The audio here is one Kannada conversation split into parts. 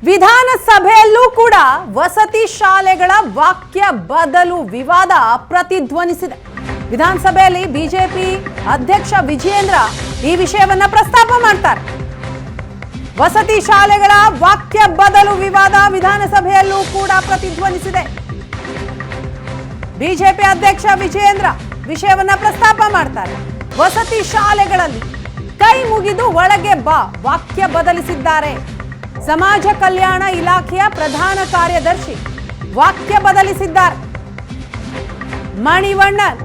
ವಿಧಾನಸಭೆಯಲ್ಲೂ ಕೂಡ ವಸತಿ ಶಾಲೆಗಳ ವಾಕ್ಯ ಬದಲು ವಿವಾದ ಪ್ರತಿಧ್ವನಿಸಿದೆ. ವಿಧಾನಸಭೆಯಲ್ಲಿ ಬಿಜೆಪಿ ಅಧ್ಯಕ್ಷ ವಿಜಯೇಂದ್ರ ಈ ವಿಷಯವನ್ನ ಪ್ರಸ್ತಾಪ ಮಾಡ್ತಾರೆ. ವಸತಿ ಶಾಲೆಗಳ ವಾಕ್ಯ ಬದಲು ವಿವಾದ ವಿಧಾನಸಭೆಯಲ್ಲೂ ಕೂಡ ಪ್ರತಿಧ್ವನಿಸಿದೆ. ಬಿಜೆಪಿ ಅಧ್ಯಕ್ಷ ವಿಜಯೇಂದ್ರ ವಿಷಯವನ್ನ ಪ್ರಸ್ತಾಪ ಮಾಡ್ತಾರೆ. ವಸತಿ ಶಾಲೆಗಳಲ್ಲಿ ಕೈ ಮುಗಿದು ಒಳಗೆ ಬಾ ವಾಕ್ಯ ಬದಲಿಸಿದ್ದಾರೆ. ಸಮಾಜ ಕಲ್ಯಾಣ ಇಲಾಖೆಯ ಪ್ರಧಾನ ಕಾರ್ಯದರ್ಶಿ ವಾಕ್ಯ ಬದಲಿಸಿದ್ದಾರೆ. ಮಣಿವಣ್ಣನ್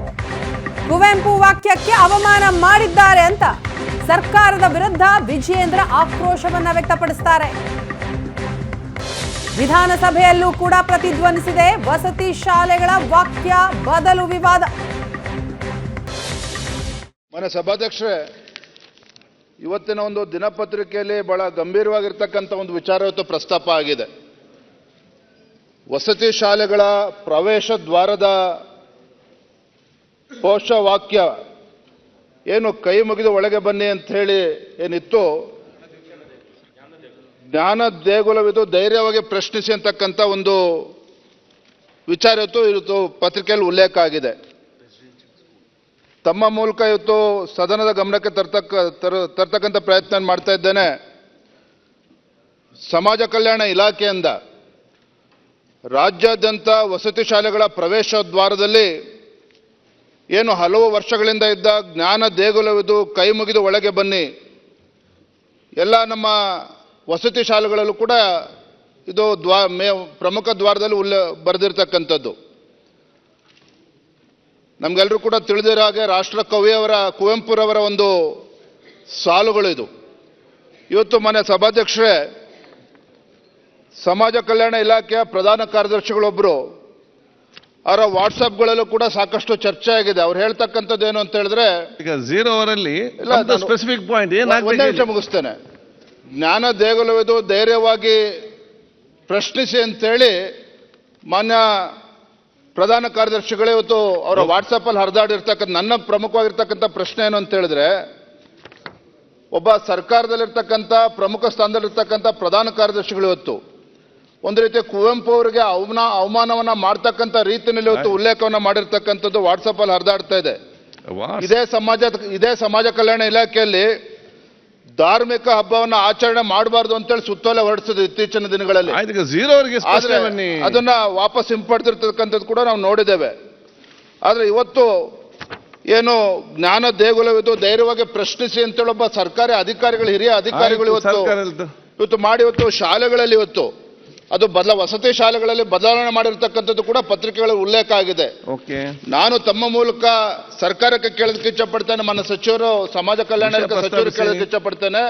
ಕುವೆಂಪು ವಾಕ್ಯಕ್ಕೆ ಅವಮಾನ ಮಾಡಿದ್ದಾರೆ ಅಂತ ಸರ್ಕಾರದ ವಿರುದ್ಧ ವಿಜಯೇಂದ್ರ ಆಕ್ರೋಶವನ್ನ ವ್ಯಕ್ತಪಡಿಸುತ್ತಾರೆ. ವಿಧಾನಸಭೆಯಲ್ಲೂ ಕೂಡ ಪ್ರತಿಧ್ವನಿಸಿದೆ ವಸತಿ ಶಾಲೆಗಳ ವಾಕ್ಯ ಬದಲು ವಿವಾದ. ಮನೆ ಸಭಾಧ್ಯಕ್ಷರೇ, ಇವತ್ತಿನ ಒಂದು ದಿನಪತ್ರಿಕೆಯಲ್ಲಿ ಬಹಳ ಗಂಭೀರವಾಗಿರ್ತಕ್ಕಂಥ ಒಂದು ವಿಚಾರ ಇವತ್ತು ಪ್ರಸ್ತಾಪ ಆಗಿದೆ. ವಸತಿ ಶಾಲೆಗಳ ಪ್ರವೇಶ ದ್ವಾರದ ಘೋಷವಾಕ್ಯ ಏನು ಕೈ ಮುಗಿದು ಒಳಗೆ ಬನ್ನಿ ಅಂತ ಹೇಳಿ ಏನಿತ್ತು, ಜ್ಞಾನ ದೇಗುಲವಿದು ಧೈರ್ಯವಾಗಿ ಪ್ರಶ್ನಿಸಿ ಅಂತಕ್ಕಂಥ ಒಂದು ವಿಚಾರ ಇವತ್ತು ಪತ್ರಿಕೆಯಲ್ಲಿ ಉಲ್ಲೇಖ ಆಗಿದೆ. ತಮ್ಮ ಮೂಲಕ ಇವತ್ತು ಸದನದ ಗಮನಕ್ಕೆ ತರ್ತಕ್ಕಂಥ ಪ್ರಯತ್ನ ಮಾಡ್ತಾ ಇದ್ದೇನೆ. ಸಮಾಜ ಕಲ್ಯಾಣ ಇಲಾಖೆಯಿಂದ ರಾಜ್ಯಾದ್ಯಂತ ವಸತಿ ಶಾಲೆಗಳ ಪ್ರವೇಶ ದ್ವಾರದಲ್ಲಿ ಏನು ಹಲವು ವರ್ಷಗಳಿಂದ ಇದ್ದ ಜ್ಞಾನ ದೇಗುಲವಿದು ಕೈ ಮುಗಿದು ಒಳಗೆ ಬನ್ನಿ, ಎಲ್ಲ ನಮ್ಮ ವಸತಿ ಶಾಲೆಗಳಲ್ಲೂ ಕೂಡ ಇದು ಪ್ರಮುಖ ದ್ವಾರದಲ್ಲಿ ಬರೆದಿರ್ತಕ್ಕಂಥದ್ದು. ನಮಗೆಲ್ಲರೂ ಕೂಡ ತಿಳಿದಿರೋ ಹಾಗೆ ರಾಷ್ಟ್ರ ಕವಿಯವರ ಕುವೆಂಪುರವರ ಒಂದು ಸಾಲುಗಳು ಇದು. ಇವತ್ತು ಮನೆ ಸಭಾಧ್ಯಕ್ಷರೇ, ಸಮಾಜ ಕಲ್ಯಾಣ ಇಲಾಖೆಯ ಪ್ರಧಾನ ಕಾರ್ಯದರ್ಶಿಗಳೊಬ್ಬರು ಅವರ ವಾಟ್ಸಪ್ಗಳಲ್ಲೂ ಕೂಡ ಸಾಕಷ್ಟು ಚರ್ಚೆ ಆಗಿದೆ. ಅವ್ರು ಹೇಳ್ತಕ್ಕಂಥದ್ದು ಏನು ಅಂತ ಹೇಳಿದ್ರೆ, ಈಗ 0 ಅವರಲ್ಲಿ ಸ್ಪೆಸಿಫಿಕ್ ಪಾಯಿಂಟ್ ಒಂದೇ ನಿಮಿಷ ಮುಗಿಸ್ತೇನೆ. ಜ್ಞಾನ ದೇಗುಲವಿದು ಧೈರ್ಯವಾಗಿ ಪ್ರಶ್ನಿಸಿ ಅಂತೇಳಿ ಮಾನ್ಯ ಪ್ರಧಾನ ಕಾರ್ಯದರ್ಶಿಗಳೇ ಇವತ್ತು ಅವರ ವಾಟ್ಸಪ್ ಅಲ್ಲಿ ಹರಿದಾಡಿರ್ತಕ್ಕಂಥ ನನ್ನ ಪ್ರಮುಖವಾಗಿರ್ತಕ್ಕಂಥ ಪ್ರಶ್ನೆ ಏನು ಅಂತ ಹೇಳಿದ್ರೆ, ಒಬ್ಬ ಸರ್ಕಾರದಲ್ಲಿರ್ತಕ್ಕಂಥ ಪ್ರಮುಖ ಸ್ಥಾನದಲ್ಲಿರ್ತಕ್ಕಂಥ ಪ್ರಧಾನ ಕಾರ್ಯದರ್ಶಿಗಳು ಇವತ್ತು ಒಂದು ರೀತಿ ಕುವೆಂಪು ಅವರಿಗೆ ಅವಮಾನವನ್ನ ಮಾಡ್ತಕ್ಕಂಥ ರೀತಿಯಲ್ಲಿ ಇವತ್ತು ಉಲ್ಲೇಖವನ್ನ ಮಾಡಿರ್ತಕ್ಕಂಥದ್ದು ವಾಟ್ಸಪ್ ಅಲ್ಲಿ ಹರಿದಾಡ್ತಾ ಇದೆ. ಇದೇ ಸಮಾಜ ಕಲ್ಯಾಣ ಇಲಾಖೆಯಲ್ಲಿ ಧಾರ್ಮಿಕ ಹಬ್ಬವನ್ನ ಆಚರಣೆ ಮಾಡಬಾರ್ದು ಅಂತೇಳಿ ಸುತ್ತೋಲೆ ಹೊರಡಿಸಿದ್ರು ಇತ್ತೀಚಿನ ದಿನಗಳಲ್ಲಿ. ಅದನ್ನ ವಾಪಸ್ ಹಿಂಪಡೆದಿರ್ತಕ್ಕಂಥದ್ದು ಕೂಡ ನಾವು ನೋಡಿದ್ದೇವೆ. ಆದ್ರೆ ಇವತ್ತು ಏನು ಜ್ಞಾನ ದೇಗುಲವಿದು ಧೈರ್ಯವಾಗಿ ಪ್ರಶ್ನಿಸಿ ಅಂತೇಳಿ ಒಬ್ಬ ಸರ್ಕಾರಿ ಅಧಿಕಾರಿಗಳು, ಹಿರಿಯ ಅಧಿಕಾರಿಗಳು ಇವತ್ತು ಮಾಡಿ ಇವತ್ತು ಶಾಲೆಗಳಲ್ಲಿ ಇವತ್ತು ಅದು ವಸತಿ ಶಾಲೆಗಳಲ್ಲಿ ಬದಲಾವಣೆ ಮಾಡಿರ್ತಕ್ಕಂಥದ್ದು ಕೂಡ ಪತ್ರಿಕೆಗಳಲ್ಲಿ ಉಲ್ಲೇಖ ಆಗಿದೆ. ನಾನು ತಮ್ಮ ಮೂಲಕ ಸರ್ಕಾರಕ್ಕೆ ಕೇಳೋದಕ್ಕೆ ಇಚ್ಛಪಡ್ತೇನೆ, ನನ್ನ ಸಚಿವರು ಸಮಾಜ ಕಲ್ಯಾಣ ಸಚಿವರು ಕೇಳೋದಕ್ಕೆ ಇಚ್ಛಪಡ್ತೇನೆ,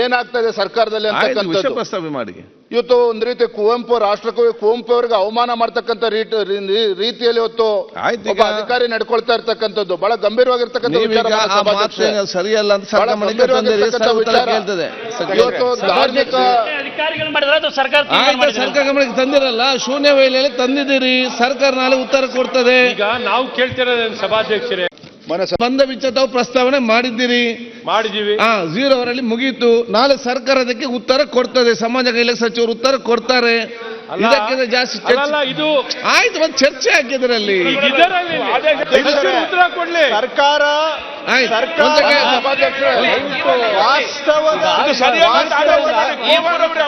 ಏನಾಗ್ತಾ ಇದೆ ಸರ್ಕಾರದಲ್ಲಿ ಅಂತಕ್ಕಂಥದ್ದು. ಇವತ್ತು ಒಂದು ರೀತಿ ಕುವೆಂಪು, ರಾಷ್ಟ್ರಕವಿ ಕುವೆಂಪು ಅವರಿಗೆ ಅವಮಾನ ಮಾಡ್ತಕ್ಕಂಥ ರೀತಿಯಲ್ಲಿ ಇವತ್ತು ಒಬ್ಬ ಅಧಿಕಾರಿ ನಡ್ಕೊಳ್ತಾ ಇರ್ತಕ್ಕಂಥದ್ದು ಬಹಳ ಗಂಭೀರವಾಗಿರ್ತಕ್ಕಂಥ ವಿಚಾರ. ಇವತ್ತು ಧಾರ್ಮಿಕ ಸರ್ಕಾರ ಗಮನಕ್ಕೆ ತಂದಿರಲ್ಲ, ಶೂನ್ಯ ವೇಳೆಯಲ್ಲಿ ತಂದಿದ್ದೀರಿ, ಸರ್ಕಾರ ನಾಳೆ ಉತ್ತರ ಕೊಡ್ತದೆ. ಈಗ ನಾವು ಕೇಳ್ತಿರೋದೇನು ಸಭಾಧ್ಯಕ್ಷರೇ, ಬಂದ ವಿಚಾರ ತಾವು ಪ್ರಸ್ತಾವನೆ ಮಾಡಿದ್ದೀರಿ, 0 ಅವರಲ್ಲಿ ಮುಗೀತು. ನಾಳೆ ಸರ್ಕಾರ ಅದಕ್ಕೆ ಉತ್ತರ ಕೊಡ್ತದೆ, ಸಮಾಜ ಕಲ್ಯಾಣ ಸಚಿವರು ಉತ್ತರ ಕೊಡ್ತಾರೆ. ಇದಕ್ಕಿಂತ ಜಾಸ್ತಿ ಇದು ಆಯ್ತು, ಒಂದು ಚರ್ಚೆ ಹಾಕಿದ್ರಲ್ಲಿ ಉತ್ತರ ಕೊಡ್ಲಿ ಸರ್ಕಾರ.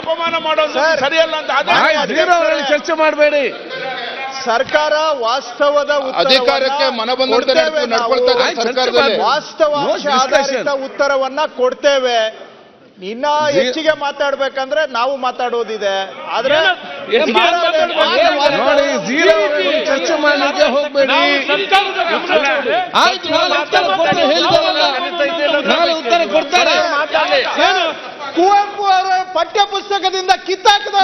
ಅಪಮಾನ ಮಾಡೋದು ಸರಿಯಲ್ಲ ಅಂತ 0 ಅವರಲ್ಲಿ ಚರ್ಚೆ ಮಾಡಬೇಡಿ. ಸರ್ಕಾರ ವಾಸ್ತವದ ಅಧಿಕಾರಕ್ಕೆ ಮನಬಂದಂತೆ ನಡ್ಕೊಳ್ತಾರೆ. ವಾಸ್ತವಾಂಶ ಆಧಾರಿತ ಉತ್ತರವನ್ನ ಕೊಡ್ತೇವೆ. ಇನ್ನ ಹೆಚ್ಚಿಗೆ ಮಾತಾಡ್ಬೇಕಂದ್ರೆ ನಾವು ಮಾತಾಡೋದಿದೆ. ಆದ್ರೆ ಚರ್ಚೆ ಮಾಡಲಿಕ್ಕೆ ಹೋಗ್ಬೇಡಿ. ಆಯ್ತು, ನಾಳೆ ಉತ್ತರ ಕೊಡ್ತಾರೆ. ಕುವೆಂಪು ಅವರ ಪಠ್ಯ ಪುಸ್ತಕದಿಂದ ಕಿತ್ತಾಕಿದ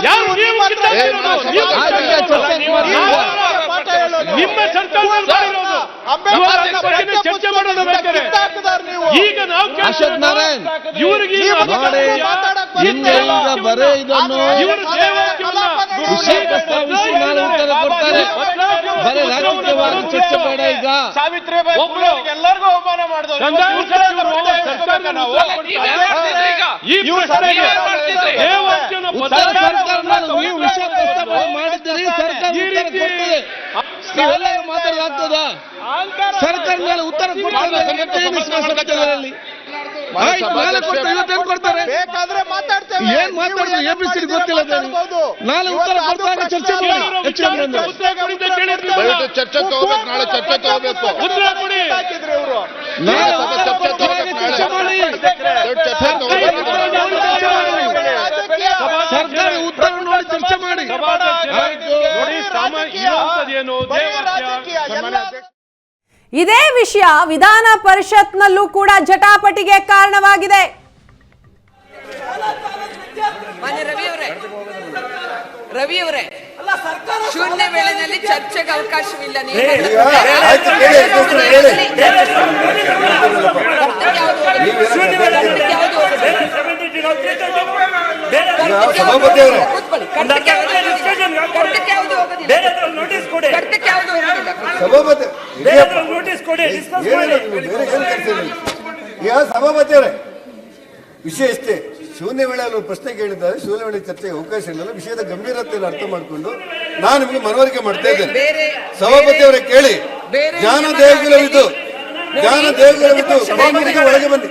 ವಿಷಯ ಪ್ರಸ್ತಾವಿಸಿ ನಾಳೆ ಉತ್ತರ ಕೊಡ್ತಾರೆ. ಬರೀ ರಾಜಕೀಯವಾಗಿ ಚರ್ಚೆ ಬೇಡ ಈಗ. ಸಾವಿತ್ರಿಬಾಯಿ ಫುಲೆ ಅವರಿಗೆ ಎಲ್ಲರಿಗೂ ಅವಮಾನ ಮಾಡಿದ್ರು. ಉತ್ತರ ಸರ್ಕಾರ ನೀವು ವಿಷಯ ಪ್ರಸ್ತಾಪನೆ ಮಾಡಿದ್ದೀರಿ, ಸರ್ಕಾರ ಉತ್ತರ ಕೊಡ್ತದೆ. ನೀವೆಲ್ಲರೂ ಮಾತಾಡಲಾಗ್ತದ? ಸರ್ಕಾರ ಮೇಲೆ ಉತ್ತರ ಕೊಡ್ತಾರೆ. ಆಯ್ತು, ನಾಳೆ ಕೊಡ್ತಾರೆ, ಇವತ್ತೇನು ಕೊಡ್ತಾರೆ? ಬೇಕಾದ್ರೆ ಮಾತಾಡ್ತೇವೆ. ಏನ್ ಮಾತಾಡಿದ್ರು ಎಬಿಸಿಡಿ ಗೊತ್ತಿಲ್ಲ. ನಾಳೆ ಉತ್ತರ ಕೊಡ್ತಾರೆ, ಚರ್ಚೆ ಮಾಡಿ. ದಯವಿಟ್ಟು ಚರ್ಚೆ ತಗೋಬೇಕು, ನಾಳೆ ಚರ್ಚೆ ತಗೋಬೇಕು. ಹಾಕಿದ್ರು ಇವರು. ನಾಳೆ ಉತ್ತರ ಕೊಡ್ತಾರೆ, ಚರ್ಚೆ ಮಾಡಿ. ಸರ್ಕಾರ ಉತ್ತರ ನೋಡಿ ಚರ್ಚೆ ಮಾಡಿ. ಇದೇ ವಿಷಯ ವಿಧಾನ ಪರಿಷತ್ನಲ್ಲೂ ಕೂಡ ಜಟಾಪಟಿಗೆ ಕಾರಣವಾಗಿದೆ. ರವಿ ಅವರೇ, ಶೂನ್ಯ ವೇಳೆಯಲ್ಲಿ ಚರ್ಚೆಗೆ ಅವಕಾಶವಿಲ್ಲ. ಸಭಾಪತಿ ಅವರೇ, ವಿಷಯ ಇಷ್ಟೇ. ಶೂನ್ಯ ವೇಳೆಯಲ್ಲಿ ಪ್ರಶ್ನೆ ಕೇಳಿದ್ದಾರೆ, ಶೂನ್ಯ ವೇಳೆ ಚರ್ಚೆಗೆ ಅವಕಾಶ ಇಲ್ಲ. ವಿಷಯದ ಗಂಭೀರತೆಯನ್ನು ಅರ್ಥ ಮಾಡಿಕೊಂಡು ನಾನು ನಿಮಗೆ ಮನವರಿಕೆ ಮಾಡ್ತಾ ಇದ್ದೇನೆ. ಸಭಾಪತಿ ಅವರೇ ಕೇಳಿ, ಜ್ಞಾನ ದೇಗುಲವಿದ್ದು ಒಳಗೆ ಬನ್ನಿ.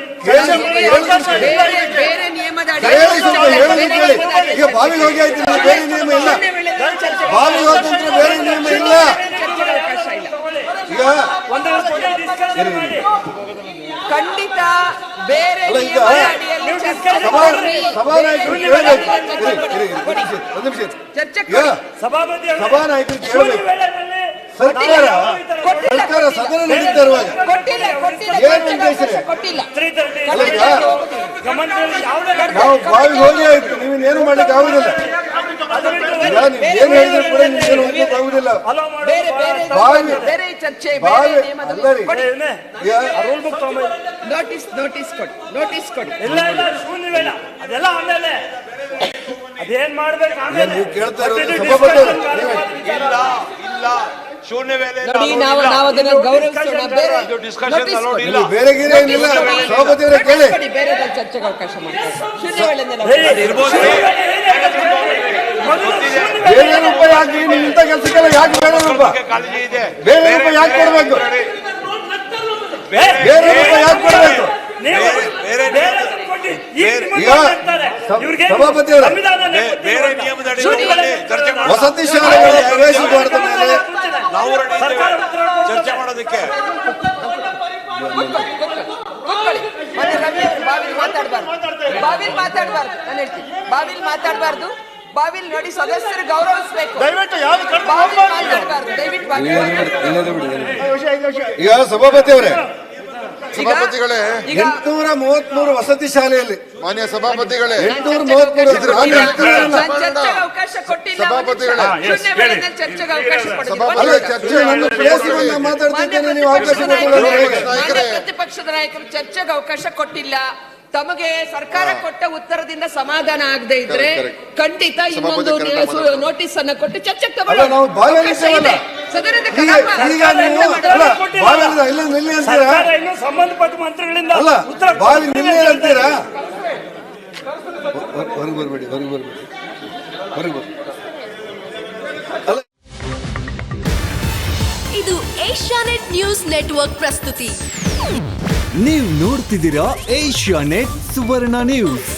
ಈಗ ಬಾವಿಗೆ ಹೋಗಿ ಆಯ್ತು, ಬೇರೆ ನಿಯಮ ಇಲ್ಲ. ಬಾವಿಗೆ ಹೋದಂದ್ರೆ ಬೇರೆ ನಿಯಮ ಇಲ್ಲ. ಈಗ ಖಂಡಿತ ಬೇರೆ ಸಭಾನಾಯಕರು ಕೇಳಬೇಕು. ಒಂದು ನಿಮಿಷ, ಸಭಾನಾಯಕರು ಕೇಳಬೇಕು. ಸರ್ಕಾರ ಸದನ ನಡೀತಾ ಇರುವಾಗ ಏನು ಉದ್ದೇಶ? ನಾವು ಬಾವಿಗೆ ಹೋಗಿ ಆಯ್ತು, ನೀವೇನು ಮಾಡ್ಲಿಕ್ಕೆ ಆಗುದಿಲ್ಲ. ನೀವು ಏನು ಹೇಳಿದ್ರು ಕೂಡ ನಿಮ್ಗೇನು ಹೋಗ್ಲಿಕ್ಕೆ ಆಗುದಿಲ್ಲ. ಅದೇನ್ ಮಾಡ್ಬೇಕು ನೀವು ಕೇಳ್ತಾ ಇರೋದು ಸಭಾಪತಿ ಶೂನ್ಯ ವೇಳೆ ನಾವು ಅದನ್ನು ಗೌರವಿಸೋಣ. ಬೇರೆ ಗೀರೆ ಏನಿಲ್ಲ. ಸಭಾಪತಿ ಅವರೇ ಕೇಳಿ, ಬೇರೆ ಚರ್ಚೆಗೆ ಅವಕಾಶ ಮಾಡ್ತಾರೆ. ಶೂನ್ಯ ವೇಳೆಯಿಂದ ಬೇರೆ ರೂಪಾಯಿ ಯಾಕೆ ಇಂಥ ಕೆಲಸಕ್ಕೆಲ್ಲ ಯಾಕೆ ಬೇರೆ ರೂಪಾಯಿ? ಬೇರೆ ರೂಪಾಯಿ ಯಾಕೆ ಕೊಡಬೇಕು? ಬೇರೆ ರೂಪಾಯಿ ಯಾಕೆ ಕೊಡಬೇಕು? ಈಗ ಸಭಾಪತಿ ಅವರೇ, ವಸತಿ ಶಾಲೆಗಳ ಪ್ರವೇಶದ್ವಾರದ ಮೇಲೆ ಚರ್ಚೆ ಮಾಡೋದಕ್ಕೆ ಬಾವಿಲ್ ಮಾತಾಡಬಾರ್ದು. ನಾನು ಹೇಳ್ತೀನಿ, ಬಾವಿಲ್ ಮಾತಾಡಬಾರ್ದು. ಬಾವಿಲ್ ನೋಡಿ ಸದಸ್ಯರು ಗೌರವಿಸಬೇಕು. ದಯವಿಟ್ಟು ಯಾರು ಮಾತಾಡಬಾರ್ದು. ದಯವಿಟ್ಟು ಈಗ ಸಭಾಪತಿ ಅವರೇ, ಸಭಾಪತಿಗಳೇ, 833 ವಸತಿ ಶಾಲೆಯಲ್ಲಿ ಮಾನ್ಯ ಸಭಾಪತಿಗಳೇ, 833 ಚರ್ಚೆಗೆ ಅವಕಾಶ ಕೊಟ್ಟಿಲ್ಲ. ಸಭಾಪತಿಗಳೇ, ಶೂನ್ಯ ವೇಳೆಯಲ್ಲಿ ಚರ್ಚೆಗೆ ಅವಕಾಶ ಅಲ್ಲ, ಚರ್ಚೆ ನನ್ನ ಪ್ಲೇಸಿಗೆ ಮಾತಾಡ್ತಿದ್ದೇನೆ, ನೀವು ಅವಕಾಶ ಮಾನ್ಯ ಪ್ರತಿಪಕ್ಷದ ನಾಯಕರು ಚರ್ಚೆಗೆ ಅವಕಾಶ ಕೊಟ್ಟಿಲ್ಲ. ತಮಗೆ ಸರ್ಕಾರ ಕೊಟ್ಟ ಉತ್ತರದಿಂದ ಸಮಾಧಾನ ಆಗದೆ ಇದ್ರೆ ಖಂಡಿತ ಇನ್ನೊಂದು ನೋಟಿಸ್ ಅನ್ನು ಕೊಟ್ಟು ಚರ್ಚೆಗೆ ತಗೊಳ್ಳಿ. ನಾವು ಭಾಗವಹಿಸಲ್ಲ. ಸದನದ ಇನ್ನು ಸಂಬಂಧಪಟ್ಟ ಮಂತ್ರಿಗಳಿಂದ ಅಲ್ಲ, ಬಾವಿ ನಿನ್ನೆ ಅಂತೀರಾ? ಹೊರಗೆ ಬರ್ಬೇಡಿ, ಹೊರಗೆ ಬರ್ಬೇಡಿ, ಹೊರಗೆ ಬರ್ಬೇಡಿ. ಇದು ಏಷ್ಯಾನೆಟ್ ನ್ಯೂಸ್ ನೆಟ್ವರ್ಕ್ ಪ್ರಸ್ತುತಿ. ನೀವು ನೋಡ್ತಿದ್ದೀರಾ ಏಷ್ಯಾನೆಟ್ ಸುವರ್ಣ ನ್ಯೂಸ್.